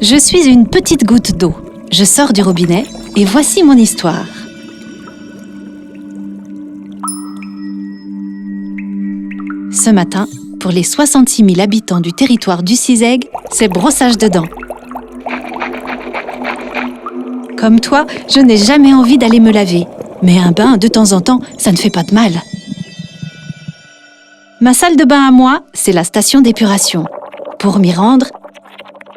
Je suis une petite goutte d'eau. Je sors du robinet et voici mon histoire. Ce matin, pour les 66 000 habitants du territoire d'Ussizeg, c'est brossage de dents. Comme toi, je n'ai jamais envie d'aller me laver. Mais un bain, de temps en temps, ça ne fait pas de mal. Ma salle de bain à moi, c'est la station d'épuration. Pour m'y rendre,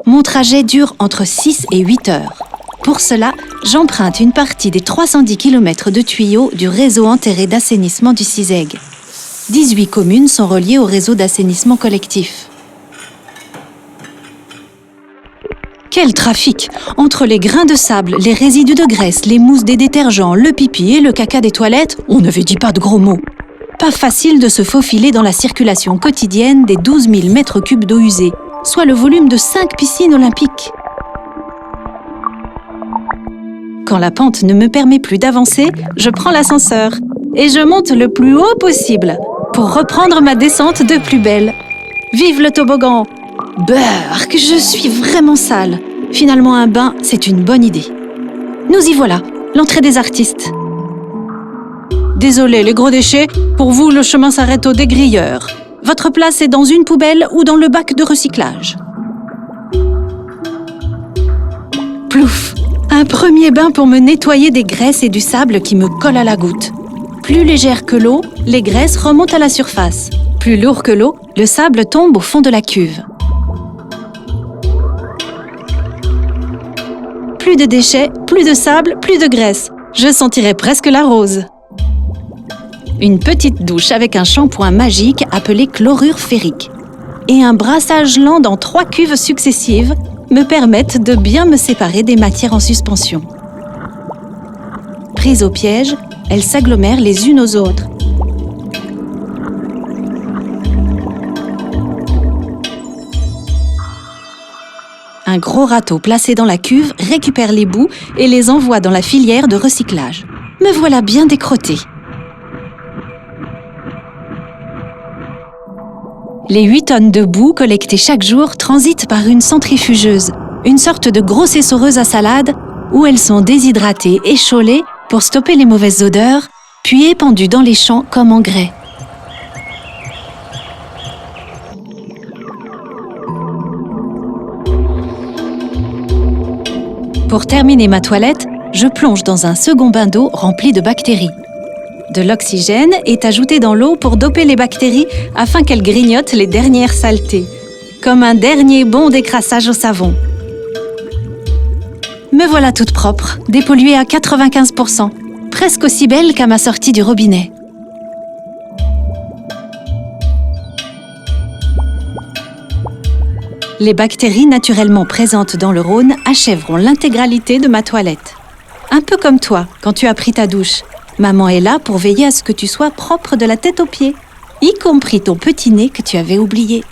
mon trajet dure entre 6 et 8 heures. Pour cela, j'emprunte une partie des 310 km de tuyaux du réseau enterré d'assainissement d'Ussizeg. 18 communes sont reliées au réseau d'assainissement collectif. Quel trafic! Entre les grains de sable, les résidus de graisse, les mousses des détergents, le pipi et le caca des toilettes, on ne dit pas de gros mots. Pas facile de se faufiler dans la circulation quotidienne des 12 000 mètres cubes d'eau usée, soit le volume de 5 piscines olympiques. Quand la pente ne me permet plus d'avancer, je prends l'ascenseur et je monte le plus haut possible pour reprendre ma descente de plus belle. Vive le toboggan! Beurk, je suis vraiment sale. Finalement, un bain, c'est une bonne idée. Nous y voilà, l'entrée des artistes. Désolé les gros déchets, pour vous le chemin s'arrête au dégrilleur. Votre place est dans une poubelle ou dans le bac de recyclage. Plouf! Un premier bain pour me nettoyer des graisses et du sable qui me collent à la goutte. Plus légère que l'eau, les graisses remontent à la surface. Plus lourd que l'eau, le sable tombe au fond de la cuve. Plus de déchets, plus de sable, plus de graisse. Je sentirais presque la rose. Une petite douche avec un shampoing magique appelé chlorure ferrique. Et un brassage lent dans 3 cuves successives me permettent de bien me séparer des matières en suspension. Prises au piège, elles s'agglomèrent les unes aux autres. Un gros râteau placé dans la cuve récupère les bouts et les envoie dans la filière de recyclage. Me voilà bien décrottée. Les 8 tonnes de boue collectées chaque jour transitent par une centrifugeuse, une sorte de grosse essoreuse à salade où elles sont déshydratées, échaulées pour stopper les mauvaises odeurs, puis épandues dans les champs comme engrais. Pour terminer ma toilette, je plonge dans un second bain d'eau rempli de bactéries. De l'oxygène est ajouté dans l'eau pour doper les bactéries afin qu'elles grignotent les dernières saletés, comme un dernier bond d'écrassage au savon. Me voilà toute propre, dépolluée à 95%, presque aussi belle qu'à ma sortie du robinet. Les bactéries naturellement présentes dans le Rhône achèveront l'intégralité de ma toilette. Un peu comme toi, quand tu as pris ta douche. Maman est là pour veiller à ce que tu sois propre de la tête aux pieds, y compris ton petit nez que tu avais oublié.